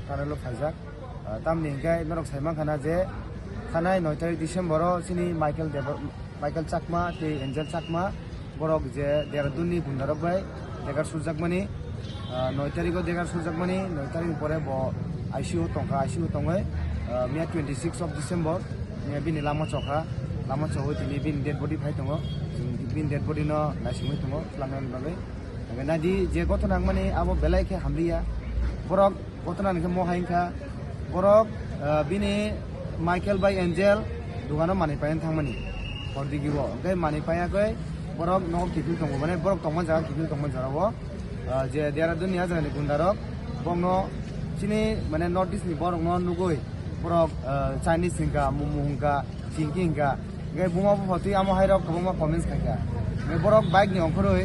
tanalo faijak tamni hingkai norok saimang khana je thanai 9 tarik December sini Michael Chakma te Angel Chakma borok je Dehradun ni bundarok bai degar surjakmani 9 tariko degar surjakmani 9 tarik pore bo ICU tongkai mia 26 of December mia bini lama chokha tini bin dead body phai tongo bin dead body no nasimui tongo lamnan bagai nadi je gotona mani abo belai ke hamriya borok gotona nge mo hainka borok bini Michael by Angel dugano mani payan thangmani pordigi bo gai mani paya gai borok no kifil tongo mane borok tongman jaga kifil tongman jarawo je Dehradun ni ajani gundarok bongno sini mane notice ni borok no nugoi borok Chinese hingka mumu hingka chinki hingka gai buma bu photi amo hairok kabuma comments khaika me borok bike ni ongkhoroi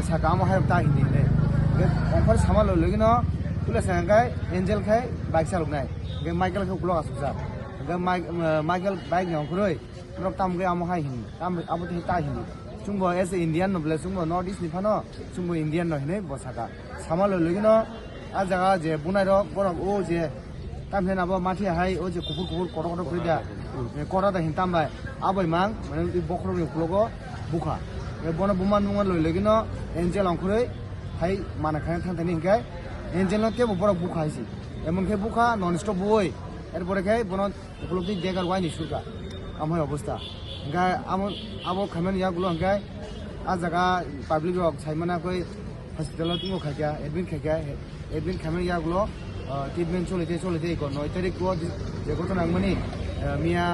saka amo hairok ta hindi ne ongkhor samalo logino tula sangai Angel khai bike saluknai gai Michael khai uklok asukja gai Michael bike ni ongkhoroi borok tam gai amo hai hindi tam abo te ta hindi chungbo as a Indian no ble chungbo North East ni phano chungbo Indian no hine bosaka samalo logino a jaga je bunai rok borok o je tamhen abo mathi hai o je kupur kotor krida kora da hintam bai abai mang mane bokhro ni uklogo bukha bono buman nungan loi legino Angel ongkhoroi hai mana khane thantani hingkai Angel no ke borok bukha haisi emon ke bukha non stop boi erbore ke bono uklobdi degar wai ni surka amhai obostha hingkai abo khamen ya gulo hingkai a jaga public rok saimana koi hospital tingo khaika admin khamen ya gulo treatment চলতে eco 9 তারিখ কো যে ঘটনা মানে মিয়া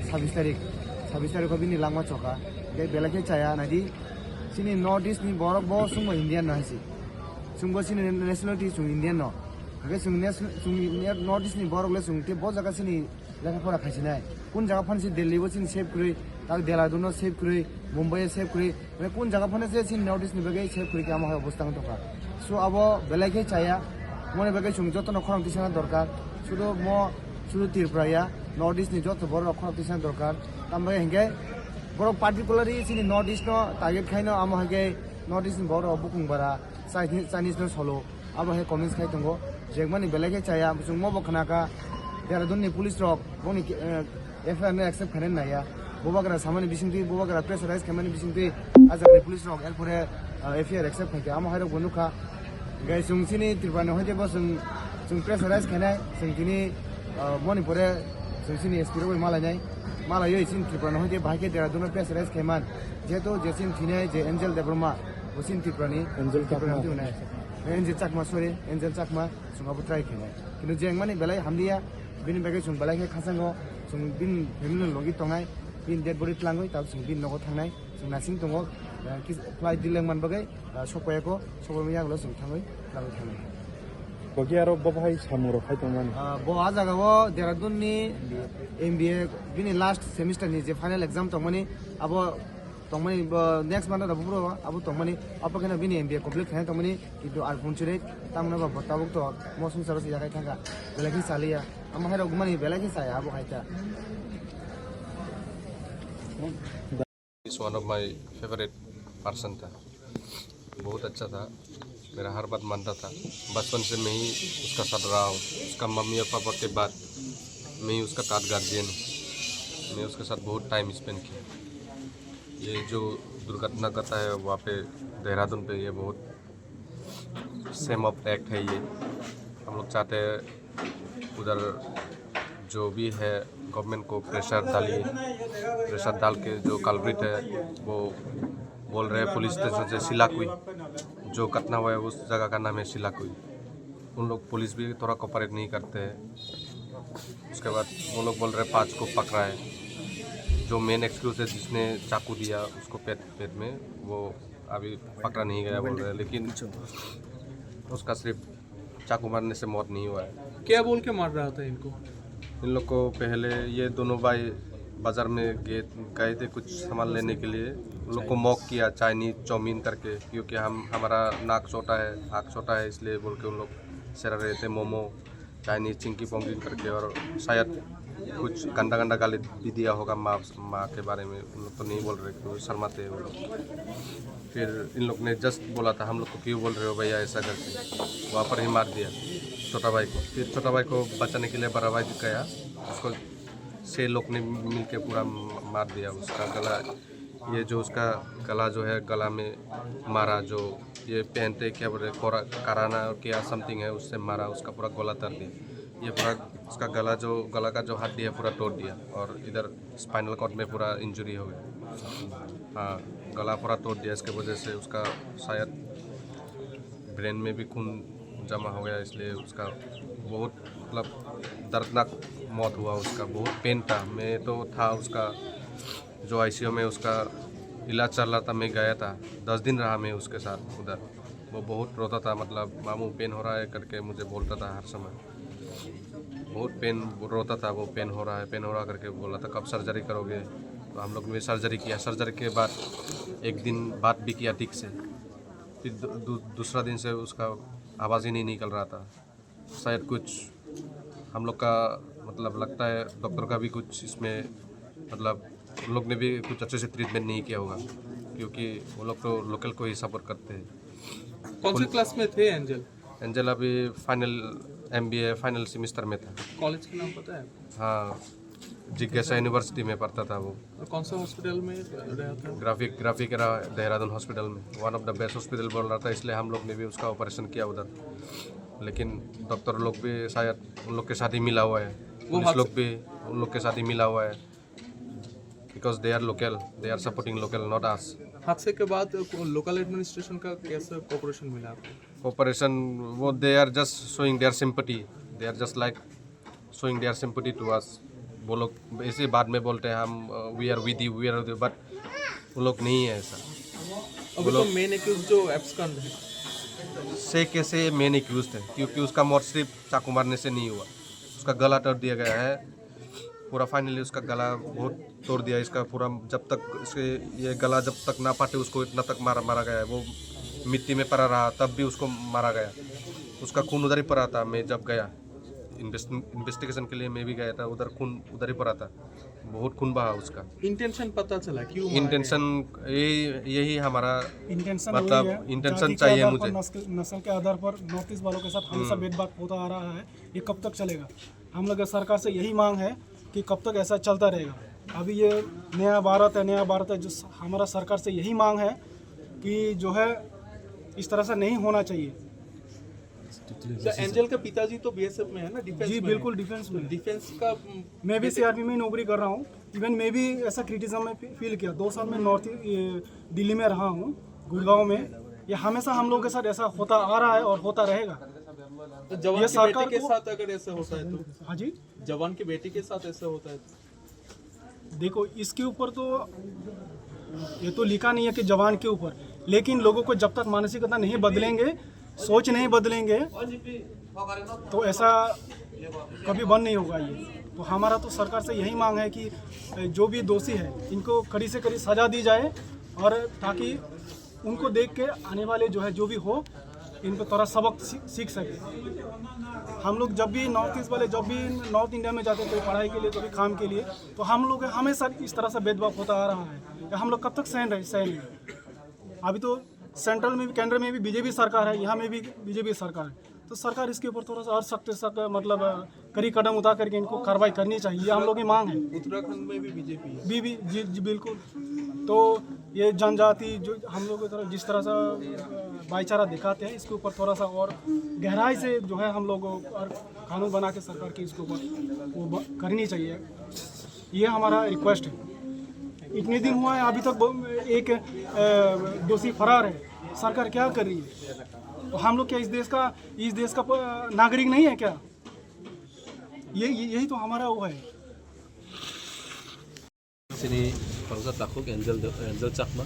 26 তারিখ বিনি লাংমা চকা গে বেলাকে চায়া নাদি সিনি north east নি বরক ব সুমো ইন্ডিয়ান নাইছি সুমো সিনি ন্যাশনালিটি সুম ইন্ডিয়ান ন গে সুম নর্থ ইস্ট নি বরক লে সুমতে ব জায়গা সিনি লেখা পড়া খাইছি নাই কোন জায়গা ফানছি দিল্লি ব সিনি সেভ করি তাক দেহরাদুন সেভ করি মুম্বাই সেভ করি মানে কোন জায়গা ফানে যে সিনি নর্থ ইস্ট নি বেগে সেভ করি কি আমা অবস্থা তকা সো আবো বেলাকে চায়া মনে বেগে সুম যত নখরং তিসানা দরকার শুধু ত্রিপুরা নর্থ ইস্ট নি যত বড় নখরং তিসানা দরকার তামবে হেঙ্গে বড় পার্টিকুলারলি সিনি নর্থ ইস্ট নো টার্গেট খাইনো আমো হেগে নর্থ ইস্ট নি বড় বুকুংবারা চাইনিজ নো সলো আবো হে কমেন্টস খাই দंगो जेगमानि बेलेगे चाया सुं मो बखनाका देहरादून नि पुलिस रक बनि एफआईआर ने एक्सेप्ट खाने नाया बोबागरा सामानि बिसिंति बोबागरा प्रेसाराइज खामानि बिसिंति आजागनि पुलिस रक एलफोरे एफआईआर एक्सेप्ट खाके आमो हायरो गनुखा gai sungsini Tripurani hoite bo sung pressurize khanai sungtini Manipore sungsini espiro malai yoi sin Tripurani hoite bhaike Dehradun pressurize khaiman jeto jesin thinai je Angel Debroma bosin Tripurani Angel Chakma Angel Chakma sungabu try khanai kinu jengmani belai hamliya bini bage sung belai khai khasango sung bin family logi tongai bin dead body tlangoi tab sung bin nogo thangnai sung nasing tongo flight dileng man bagai sopayako sopomiya glo sung thangoi lagu thangai bagi aro bobai samuro khai tongman bo ajaga bo Dehradun ni MBA bini last semester ni je final exam tongmani abo tongmani next month da bubro abo tongmani apakena bini MBA complete khai tongmani kitu ar punchire tamna ba botabuk to mosum saros jagai thanga belaki saliya amma hero gumani belaki saya abo khaita. He's one of my favorite person था बहुत अच्छा था मेरा हर बात मानता था बचपन से मैं ही उसका साथ रहा हूँ उसका मम्मी और पापा के बाद मैं ही उसका थर्ड गार्जियन हूँ मैं उसके साथ बहुत टाइम स्पेंड किया ये जो दुर्घटना करता है वहाँ पे देहरादून पे ये बहुत सेम ऑफ एक्ट है ये हम लोग चाहते हैं उधर जो भी है गवर्नमेंट को प्रेशर डाल के जो कल्प्रिट है वो बोल रहे हैं पुलिस स्टेशन से सिलाकुई जो घटना हुआ है उस जगह का नाम है सिलाकुई उन लोग पुलिस भी थोड़ा कोऑपरेट नहीं करते हैं उसके बाद वो लोग बोल रहे हैं 5 को पकड़ा है जो मेन एक्सक्यूज है जिसने चाकू दिया उसको पेट में वो अभी पकड़ा नहीं गया बोल रहे हैं लेकिन उसका सिर्फ चाकू मारने से मौत नहीं हुआ है क्या बोल के मार रहा था इनको इन लोग को पहले ये दोनों भाई बाज़ार में गए थे कुछ सामान लेने के लिए उन लोग को मॉक किया चाइनीज चाउमीन करके क्योंकि हमारा नाक छोटा है आँख छोटा है इसलिए बोल के उन लोग शरा रहे थे मोमो चाइनीज चिंकी पोंगिंग करके और शायद कुछ गंदा गाली भी दिया होगा माँ के बारे में उन लोग तो नहीं बोल रहे क्योंकि शर्माते हैं वो लोग फिर इन लोग ने जस्ट बोला था हम लोग को क्यों बोल रहे हो भैया ऐसा करके वहाँ पर ही मार दिया छोटा भाई को। फिर छोटा भाई को बचाने के लिए बड़ा भाई गया, उसको 6 लोग ने मिल के पूरा मार दिया। उसका गला, ये जो उसका गला जो है, गला में मारा, जो ये पहनते क्या बोले कराना क्या समथिंग है, उससे मारा, उसका पूरा गला तोड़ दिया। ये पूरा उसका गला का जो हड्डी है पूरा तोड़ दिया, और इधर स्पाइनल कॉर्ड में पूरा इंजरी हो गया। हाँ, गला पूरा तोड़ दिया। इसके वजह से उसका शायद ब्रेन में भी खून जमा हो गया, इसलिए उसका बहुत मतलब दर्दनाक मौत हुआ। उसका बहुत पेन था। मैं तो था उसका जो आईसीयू में उसका इलाज चल रहा था, मैं गया था, 10 दिन रहा मैं उसके साथ उधर। वो बहुत रोता था, मतलब मामू पेन हो रहा है करके मुझे बोलता था हर समय। बहुत पेन रोता था वो, पेन हो रहा है, पेन हो रहा करके बोला था। कब सर्जरी करोगे? तो हम लोग ने सर्जरी किया। सर्जरी के बाद एक दिन बात भी किया ठीक से, फिर दूसरा दिन से उसका आवाज़ ही नहीं निकल रहा था। शायद कुछ हम लोग का मतलब लगता है डॉक्टर का भी कुछ इसमें मतलब उन लोग ने भी कुछ अच्छे से ट्रीटमेंट नहीं किया होगा, क्योंकि वो लोग तो लोकल को ही सपोर्ट करते हैं। कौन से क्लास में थे एंजल? एंजल अभी फाइनल MBA फाइनल सेमेस्टर में था। कॉलेज का नाम पता है? हाँ, जिज्ञासा यूनिवर्सिटी में पढ़ता था वो। और कौन सा हॉस्पिटल में रहा था? ग्राफिक era देहरादून हॉस्पिटल में, one of the best hospital बोल रहा था, इसलिए हम लोग ने भी उसका ऑपरेशन किया उधर। लेकिन डॉक्टर लोग भी शायद उन लोग के साथ ही मिला हुआ है, पुलिस लोग भी उन लोग के साथ ही मिला हुआ है, because they are local, they are supporting local, not us. हादसे के बाद लोकल एडमिनिस्ट्रेशन का कैसा कोऑपरेशन मिला आपको? ऑपरेशन वो they are just showing their sympathy, they are just like showing their sympathy to us. वो लोग ऐसे बाद में बोलते हैं हम we are with you, but वो लोग नहीं है ऐसा। अभी तो मेन एक्यूज जो एब्सकॉन्ड है, से कैसे मेन एक्यूज है, क्योंकि उसका मौत सिर्फ चाकू मारने से नहीं हुआ, उसका गला तोड़ दिया गया है पूरा। फाइनली उसका गला बहुत तोड़ दिया इसका पूरा। जब तक इसके ये गला जब तक ना फाटे उसको इतना तक मारा गया है। वो मिट्टी में पड़ा रहा तब भी उसको मारा गया। उसका खून उधर ही पड़ा था। मैं जब गया इन्वेस्टिगेशन के लिए, मैं भी गया था उधर, खून उधर ही पड़ा था, बहुत खून बहा उसका। इंटेंशन पता चला क्यों? इंटेंशन यही हमारा इंटेंशन मतलब इंटेंशन चाहिए मुझे। नस्ल के आधार पर नॉर्थ ईस्ट वालों के साथ हमेशा भेदभाव होता आ रहा है, ये कब तक चलेगा? हम लोग सरकार से यही मांग है कि कब तक ऐसा चलता रहेगा। अभी ये नया भारत है, जो हमारा सरकार से यही मांग है कि जो है इस तरह से नहीं होना चाहिए। तो एंजल के पिताजी तो BSF में है ना, डिफेंस जी में बिल्कुल डिफेंस में। डिफेंस का मैं भी CRP में नौकरी कर रहा हूँ। इवन मैं भी ऐसा क्रिटिसिज्म में फील किया। 2 साल में दिल्ली में रहा हूँ, गुड़गांव में। ये हमेशा हम लोगों के साथ ऐसा होता आ रहा है और होता रहेगा। तो जवान की बेटी के साथ अगर ऐसा होता है तो? हाँ जी, जवान की बेटी के साथ ऐसा होता है तो? देखो इसके ऊपर तो ये तो लिखा नहीं है कि जवान के ऊपर, लेकिन लोगों को जब तक मानसिकता नहीं बदलेंगे, सोच नहीं बदलेंगे, तो ऐसा कभी बंद नहीं होगा ये। तो हमारा तो सरकार से यही मांग है कि जो भी दोषी है इनको कड़ी से कड़ी सज़ा दी जाए, और ताकि उनको देख के आने वाले जो है जो भी हो इनको थोड़ा सबक सीख सके। हम लोग जब भी नॉर्थ ईस्ट वाले जब भी नॉर्थ इंडिया में जाते थे पढ़ाई के लिए, कभी काम के लिए, तो हम लोग हमेशा इस तरह से भेदभाव होता आ रहा है। हम लोग कब तक सह अभी तो सेंट्रल में भी, केंद्र में भी बीजेपी सरकार है, यहाँ में भी बीजेपी सरकार है। तो सरकार इसके ऊपर थोड़ा सा और सख्त मतलब कड़ी कदम उठा करके इनको कार्रवाई करनी चाहिए, ये हम लोग की मांग है। उत्तराखंड में भी बीजेपी है। जी बिल्कुल। तो ये जनजाति जो हम लोग की तरफ जिस तरह से भाईचारा दिखाते हैं, इसके ऊपर थोड़ा सा और गहराई से जो है हम लोग और कानून बना के सरकार की इसके ऊपर वो करनी चाहिए, ये हमारा रिक्वेस्ट है। इतने दिन हुआ है अभी तक एक दोषी फरार है, सरकार क्या कर रही है? तो हम लोग क्या इस देश का नागरिक नहीं है क्या? यही तो हमारा वो है। Sini bangsa takuk Angel Chakma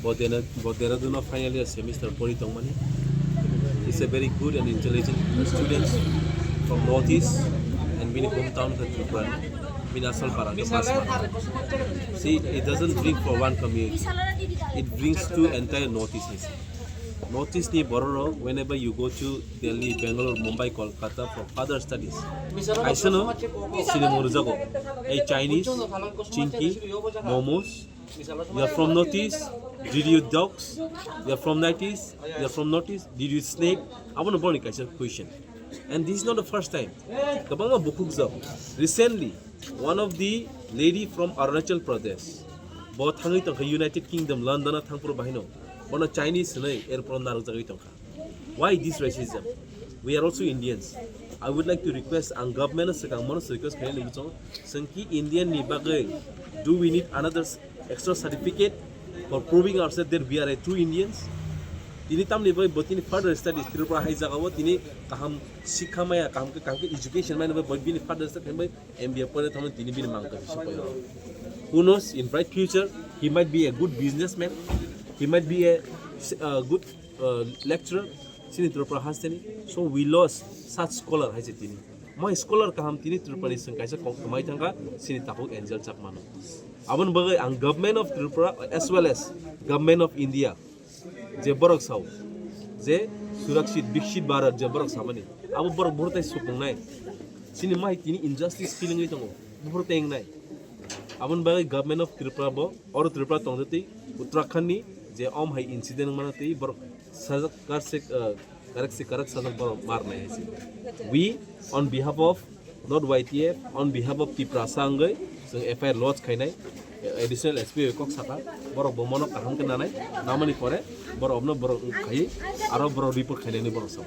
Deradun of final year semester Pori Tongmani. He's a very good and intelligent student from Northeast and being hometown of Tripura, Minasal Paranga. See, it doesn't bring for one community, it brings to entire Northeast. Northeast ni Bororo, whenever you go to Delhi, Bangalore, Mumbai, Kolkata for further studies. I know Sinimoruzago, a Chinese, Chinky, Momos. You are from Northeast, did you dogs? You are from 90s, you are from Northeast, did you snake? I want to born a question. And this is not the first time. Kabanga bukukzab. Recently, one of the lady from Arunachal Pradesh, both hangi tangka United Kingdom, London, thangpur bahino, bona Chinese nei airport narujagi tangka. Why this racism? We are also Indians. I would like to request ang government sekang mana request kaya lagi chong, sengki Indian ni bagai. Do we need another extra certificate for proving ourselves that we are a true Indians? Tini tam level but tini further studies Tripura hai jagawo tini kaham sikha maya kaham ke education maya but bini further studies hambai MBA pore thaman tini bini mangka siya. Who knows, in bright future he might be a good businessman, he might be a good lecturer sini Tripura has tini. So we lost such scholar hai tini. My scholar kaham tini Tripura ni sengkai sa kamai tangka sini tapuk Angel Chakmano. Abang bagai ang government of Tripura as well as government of India जे बरक साव जे सुरक्षित विकसित भारत जे बरक सामने अब बरक बहुत ऐसे सुपंगनाय सिनी माही तिनी injustice feeling itu बहुत एंगनाय अबन बागे गवर्नमेंट ऑफ त्रिपुरा बो और त्रिपुरा तोंगते उत्तराखंड नि जे ओम हाई इंसिडेंट मानते बरक सजक करक सजक बरक मारनाय है we on behalf of not YTF on behalf of Tripura sangai जों FIR lodge खाइनाय additional SPO kok saka borok bomono kaham kenanai namani pore borok obno borok khai aro borok report khaileni borok sam